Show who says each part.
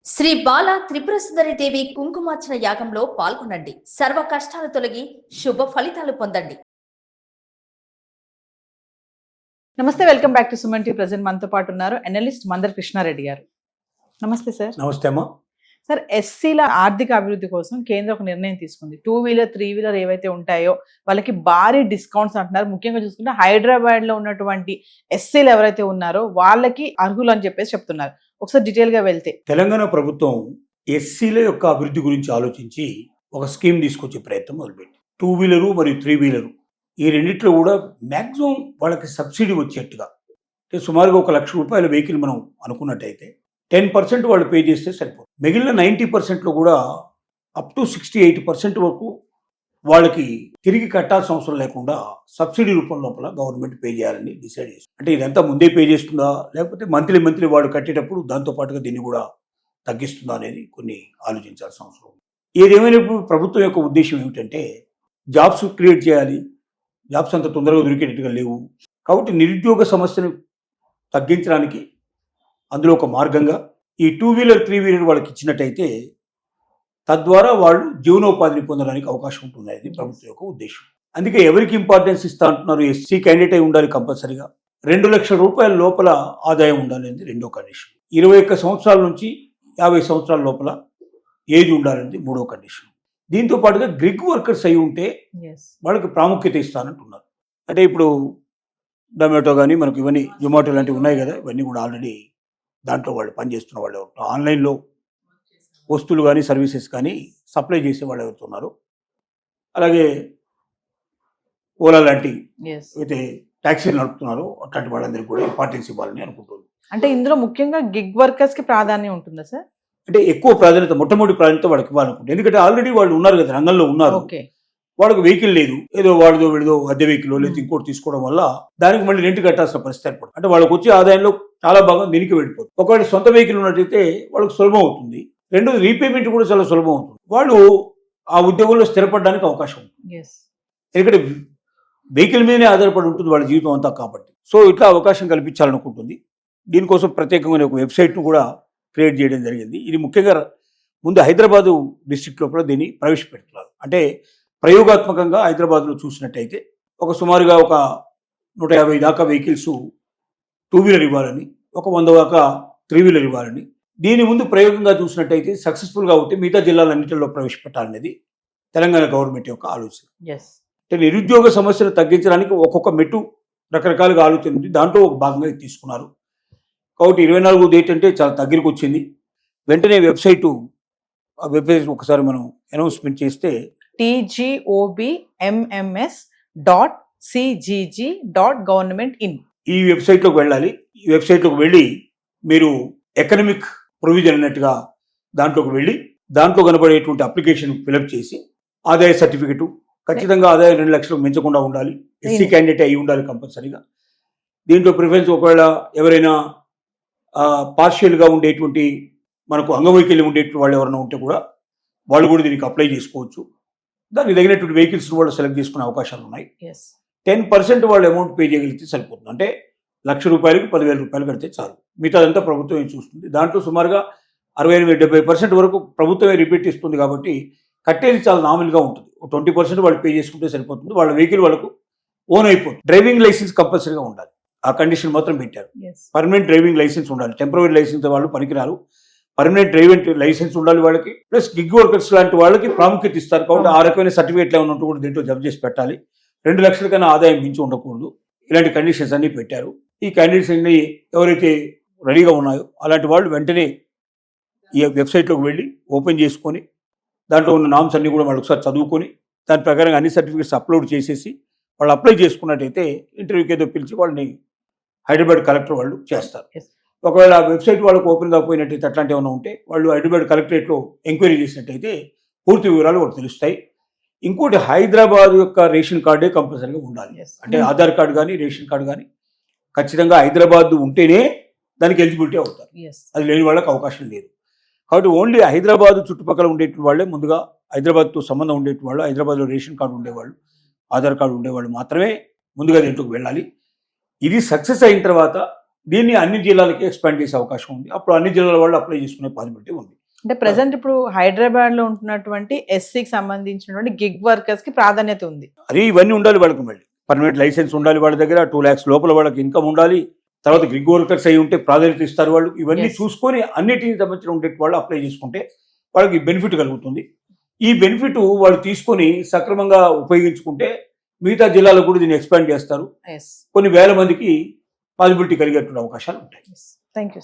Speaker 1: శ్రీ బాల త్రిపుర సుందరి దేవి కుంకుమార్చన యాగంలో పాల్గొనండి. సర్వ కష్టాలు తొలగి శుభ ఫలితాలు పొందండి.
Speaker 2: నమస్తే, welcome back to Suman TV. Present మనతో పాటు ఉన్నారు అనలిస్ట్ మందర్ కృష్ణారెడ్డి గారు. నమస్తే సార్.
Speaker 3: నమస్తే అమ్మా.
Speaker 2: సార్, ఎస్సీల ఆర్థిక అభివృద్ధి కోసం కేంద్రం ఒక నిర్ణయం తీసుకుంది. 2-వీలర్ 3-వీలర్ ఏవైతే ఉంటాయో వాళ్ళకి భారీ డిస్కౌంట్స్ అంటున్నారు. ముఖ్యంగా చూసుకుంటే హైదరాబాద్ లో ఉన్నటువంటి ఎస్సీలు ఎవరైతే ఉన్నారో వాళ్ళకి అర్హులు అని చెప్పేసి చెప్తున్నారు. ఒకసారి డీటెయిల్ గా వెళ్తే,
Speaker 3: తెలంగాణ ప్రభుత్వం ఎస్సీల యొక్క అభివృద్ధి గురించి ఆలోచించి ఒక స్కీమ్ తీసుకొచ్చే ప్రయత్నం మొదలుపెట్టి 2-వీలరు మరియు 3-వీలరు ఈ రెండిట్లో కూడా మ్యాక్సిమం వాళ్ళకి సబ్సిడీ వచ్చేట్టుగా, అంటే సుమారుగా 1 లక్ష రూపాయల వెహికల్ మనం అనుకున్నట్టయితే 10% వాళ్ళు పే చేస్తే సరిపోతుంది. మిగిలిన 90%లో కూడా అప్ టు 68% వరకు వాళ్ళకి తిరిగి కట్టాల్సిన అవసరం లేకుండా సబ్సిడీ రూపం లోపల గవర్నమెంట్ పే చేయాలని డిసైడ్ చేస్తుంది. అంటే ఇదంతా ముందే పే చేస్తుందా, లేకపోతే మంత్లీ వాడు కట్టేటప్పుడు దాంతో పాటుగా దీన్ని కూడా తగ్గిస్తుందా అనేది కొన్ని ఆలోచించాల్సిన అవసరం ఉంది. ఏదేమైనప్పుడు ప్రభుత్వం యొక్క ఉద్దేశం ఏమిటంటే జాబ్స్ క్రియేట్ చేయాలి. జాబ్స్ అంత తొందరగా దొరికేటట్టుగా లేవు కాబట్టి నిరుద్యోగ సమస్యను తగ్గించడానికి అందులో ఒక మార్గంగా ఈ 2-వీలర్ 3-వీలర్ వాళ్ళకి ఇచ్చినట్టయితే తద్వారా వాళ్ళు జీవనోపాధిని పొందడానికి అవకాశం ఉంటుంది అనేది ప్రభుత్వం యొక్క ఉద్దేశం. అందుకే ఎవరికి ఇంపార్టెన్స్ ఇస్తా అంటున్నారు? ఎస్సీ క్యాండిడేట్ అయి ఉండాలి కంపల్సరీగా. 2 లక్షల రూపాయల లోపల ఆదాయం ఉండాలి అనేది రెండో కండిషన్. 21 సంవత్సరాల నుంచి 50 సంవత్సరాల లోపల ఏజ్ ఉండాలనేది మూడో కండిషన్. దీంతో పాటుగా గ్రిగ్ వర్కర్స్ అయి ఉంటే వాళ్ళకి ప్రాముఖ్యత ఇస్తానంటున్నారు. అంటే ఇప్పుడు డొమాటో కానీ మనకు ఇవన్నీ జొమాటో లాంటివి ఉన్నాయి కదా, ఇవన్నీ కూడా ఆల్రెడీ దాంట్లో వాళ్ళు పనిచేస్తున్న వాళ్ళు ఎవరు, ఆన్లైన్లో వస్తువులు కానీ సర్వీసెస్ కానీ సప్లై చేసే వాళ్ళు ఎవరుతున్నారు. అలాగే ఓలా లాంటి అయితే ట్యాక్సీలు నడుపుతున్నారో అట్లాంటి వాళ్ళందరికీ కూడా ఇంపార్టెన్స్ ఇవ్వాలని అనుకుంటున్నారు.
Speaker 2: అంటే ఇందులో ముఖ్యంగా గిగ్ వర్కర్స్ కి ప్రాధాన్యం ఉంటుందా సార్?
Speaker 3: అంటే ఎక్కువ ప్రాధాన్యత, మొట్టమొదటి ప్రాధాన్యత వాళ్ళకి ఇవ్వాలనుకుంటుంది. ఎందుకంటే ఆల్రెడీ వాళ్ళు ఉన్నారు కదా, రంగంలో ఉన్నారు. వాళ్ళకి వెహికల్ లేదు, ఏదో వాడిదో వీడిదో అద్దె వెహికల్ లేదా ఇంకోటి తీసుకోవడం వల్ల దానికి మళ్ళీ రెంట్ కట్టాల్సిన పరిస్థితి ఏర్పడుతుంది. అంటే వాళ్ళకి వచ్చే ఆదాయంలో చాలా భాగం దీనికి వెళ్ళిపోతుంది. ఒకవేళ సొంత వెహికల్ ఉన్నట్టయితే వాళ్ళకి సులభం అవుతుంది. రెండోది రీపేమెంట్ కూడా చాలా సులభం అవుతుంది. వాళ్ళు ఆ ఉద్యోగంలో స్థిరపడడానికి అవకాశం ఉంటుంది. ఎందుకంటే వెహికల్ మీదనే ఆధారపడి ఉంటుంది వాళ్ళ జీవితం అంతా కాబట్టి. సో ఇట్లా అవకాశం కల్పించాలనుకుంటుంది. దీనికోసం ప్రత్యేకమైన ఒక వెబ్సైట్ను కూడా క్రియేట్ చేయడం జరిగింది. ఇది ముఖ్యంగా ముందు హైదరాబాదు డిస్ట్రిక్ట్ లోపల దీన్ని ప్రవేశపెడుతున్నారు. అంటే ప్రయోగాత్మకంగా హైదరాబాద్లో చూసినట్టయితే ఒక సుమారుగా ఒక 150 దాకా వెహికల్స్ 2-వీలర్ ఇవ్వాలని, ఒక 100 దాకా 3-వీలర్ ఇవ్వాలని, దీని ముందు ప్రయోగంగా చూసినట్టయితే సక్సెస్ఫుల్గా ఉంటే మిగతా జిల్లాలన్నింటిలో ప్రవేశపెట్టాలనేది తెలంగాణ గవర్నమెంట్ యొక్క ఆలోచన. అంటే నిరుద్యోగ సమస్యను తగ్గించడానికి ఒక్కొక్క మెట్టు రకరకాలుగా ఆలోచన ఉంది. దాంట్లో ఒక భాగంగా ఇది తీసుకున్నారు. కాబట్టి 24వ డేట్ అంటే చాలా దగ్గరికి వచ్చింది. వెంటనే వెబ్సైట్ ఒకసారి మనం అనౌన్స్మెంట్ చేస్తే
Speaker 2: tgobmms.cgg.government.in
Speaker 3: ఈ వెబ్సైట్లోకి వెళ్ళాలి. ఈ వెబ్సైట్లోకి వెళ్ళి మీరు ఎకనమిక్ ప్రొవిజన్ అన్నట్టుగా దాంట్లోకి వెళ్ళి దాంట్లో కనబడేటువంటి అప్లికేషన్ ఫిలప్ చేసి ఆదాయ సర్టిఫికెట్, ఖచ్చితంగా ఆదాయం 2 లక్షలకు మించకుండా ఉండాలి, ఎస్సీ క్యాండిడేట్ అయి ఉండాలి కంపల్సరీగా. దీంట్లో ప్రిఫరెన్స్ ఒకవేళ ఎవరైనా పార్షియల్గా ఉండేటువంటి మనకు అంగవైకల్యం ఉండేటువంటి వాళ్ళు ఎవరైనా ఉంటే కూడా వాళ్ళు కూడా దీనికి అప్లై చేసుకోవచ్చు. దానికి తగినటువంటి వెహికల్స్ వాళ్ళు సెలెక్ట్ చేసుకునే అవకాశాలు ఉన్నాయి. 10% వాళ్ళు అమౌంట్ పే చేయగలిగితే సరిపోతుంది. అంటే ₹1,00,000కి 10,000 రూపాయలు కడితే చాలు. మిగతాదంతా ప్రభుత్వమే చూస్తుంది. దాంట్లో సుమారుగా 68-70% వరకు ప్రభుత్వమే రిపీట్ ఇస్తుంది కాబట్టి కట్టేది చాలా నామినల్గా ఉంటుంది. 20% వాళ్ళు పే చేసుకుంటే సరిపోతుంది. వాళ్ళ వెహికల్ వాళ్ళకు ఓన్ అయిపోతుంది. డ్రైవింగ్ లైసెన్స్ కంపల్సరీగా ఉండాలి. ఆ కండిషన్ మాత్రం పెట్టారు. పర్మనెంట్ డ్రైవింగ్ లైసెన్స్ ఉండాలి. టెంపరరీ లైసెన్స్ వాళ్ళు పనికిరారు. పర్మనెంట్ డ్రైవింగ్ లైసెన్స్ ఉండాలి వాళ్ళకి. ప్లస్ గిగ్ వర్కర్స్ లాంటి వాళ్ళకి ప్రాముఖ్యత ఇస్తారు కాబట్టి ఆ రకమైన సర్టిఫికేట్లు ఏమైనా ఉంటూ కూడా దీంట్లో జమ చేసి పెట్టాలి. 2 లక్షల కన్నా ఆదాయం మించి ఉండకూడదు. ఇలాంటి కండిషన్స్ అన్నీ పెట్టారు. ఈ క్యాండిడేట్స్ అన్ని ఎవరైతే రెడీగా ఉన్నాయో అలాంటి వాళ్ళు వెంటనే ఈ వెబ్సైట్లోకి వెళ్ళి ఓపెన్ చేసుకొని దాంట్లో ఉన్న నామ్స్ అన్ని కూడా వాళ్ళు ఒకసారి చదువుకొని దాని ప్రకారంగా అన్ని సర్టిఫికేట్స్ అప్లోడ్ చేసేసి వాళ్ళు అప్లై చేసుకున్నట్టయితే ఇంటర్వ్యూకి ఏదో పిలిచి వాళ్ళని హైదరాబాద్ కలెక్టర్ వాళ్ళు చేస్తారు. ఒకవేళ ఆ వెబ్సైట్ వాళ్ళకు ఓపెన్ కాకపోయినట్టయితే అట్లాంటి ఏమైనా ఉంటే వాళ్ళు హైదరాబాద్ కలెక్టరేట్లో ఎంక్వైరీ చేసినట్టయితే పూర్తి వివరాలు వాళ్ళకి తెలుస్తాయి. ఇంకోటి హైదరాబాద్ యొక్క రేషన్ కార్డే కంపల్సరీగా ఉండాలి. అంటే ఆధార్ కార్డు కానీ రేషన్ కార్డు కానీ ఖచ్చితంగా హైదరాబాద్ ఉంటేనే దానికి ఎలిజిబిలిటీ అవుతారు. అది లేని వాళ్ళకి అవకాశం లేదు. కాబట్టి ఓన్లీ హైదరాబాద్ చుట్టుపక్కల ఉండేటువంటి వాళ్ళే ముందుగా హైదరాబాద్తో సంబంధం ఉండేటువంటి వాళ్ళు, హైదరాబాద్లో రేషన్ కార్డు ఉండేవాళ్ళు, ఆధార్ కార్డు ఉండేవాళ్ళు మాత్రమే ముందుగా దీంట్లోకి వెళ్ళాలి. ఇది సక్సెస్ అయిన తర్వాత దీన్ని అన్ని జిల్లాలకి ఎక్స్పాండ్ చేసే అవకాశం ఉంది. అప్పుడు అన్ని జిల్లాల వాళ్ళు అప్లై చేసుకునే పాసిబిలిటీ ఉంది.
Speaker 2: అంటే ప్రెసెంట్ ఇప్పుడు హైదరాబాద్ లో ఉంటున్నటువంటి ఎస్సీకి సంబంధించినటువంటి గిగ్ వర్కర్స్ కి ప్రాధాన్యత ఉంది.
Speaker 3: అది ఇవన్నీ ఉండాలి వాళ్ళకి, మళ్ళీ పర్మనెంట్ లైసెన్స్ ఉండాలి వాళ్ళ దగ్గర, 2 lakhs లోపల వాళ్ళకి ఇన్కమ్ ఉండాలి, తర్వాత గిగ్ వర్కర్స్ అయి ఉంటే ప్రాధాన్యత ఇస్తారు వాళ్ళు. ఇవన్నీ
Speaker 2: Yes.
Speaker 3: చూసుకొని అన్నిటికి సంబంధించిన ఉండే వాళ్ళు అప్లై చేసుకుంటే వాళ్ళకి బెనిఫిట్ కలుగుతుంది. ఈ బెనిఫిట్ వాళ్ళు తీసుకొని సక్రమంగా ఉపయోగించుకుంటే మిగతా జిల్లాలకు కూడా దీన్ని ఎక్స్పాండ్ చేస్తారు.
Speaker 2: ఎస్,
Speaker 3: కొన్ని వేల మందికి పాసిబిలిటీ కలిగేటువంటి అవకాశాలు ఉంటాయి.
Speaker 2: Thank you.